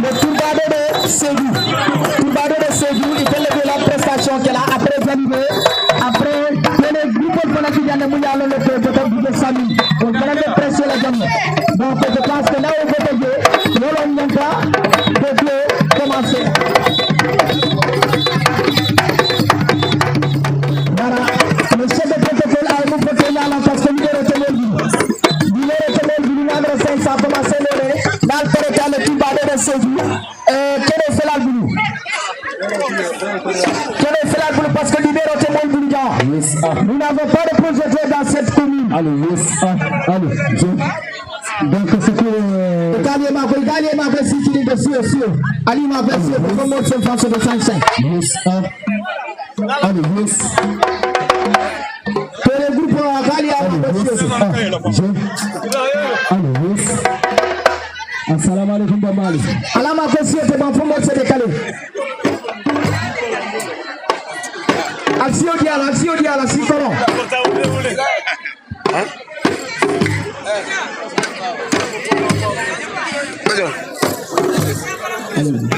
Le Tourbado de Ségou. Tourbado de Ségou, il fait lever la prestation qu'elle a après animé. Après, le groupe de qui vient de Mouyalo, le peut-être du Samy. Donc, il y a des pressions les gagnants. Donc, je pense que là où vous devez, nous n'avons pas de commencer. Voilà. Le chef de protocole a évoqué parce que nous ça a commencé dans le territoire de Tourbado de Ségou. Quel est fait l'alboulou? Quel est fait l'alboulou parce que libérer tout le monde bouillant. Nous n'avons pas de projet dans cette commune. Allez, yes. Donc c'est que... Italien m'a fait si tu es dessus. Ali m'a fait si comment on se fait de 5-5. Yes. Allez, yes. Que le groupe Gali a fait allez, yes. Assalamu alaikum Bamali. Allah m'a fait si tu m'en fous se décaler. Alcio Diala, si colon. Allez.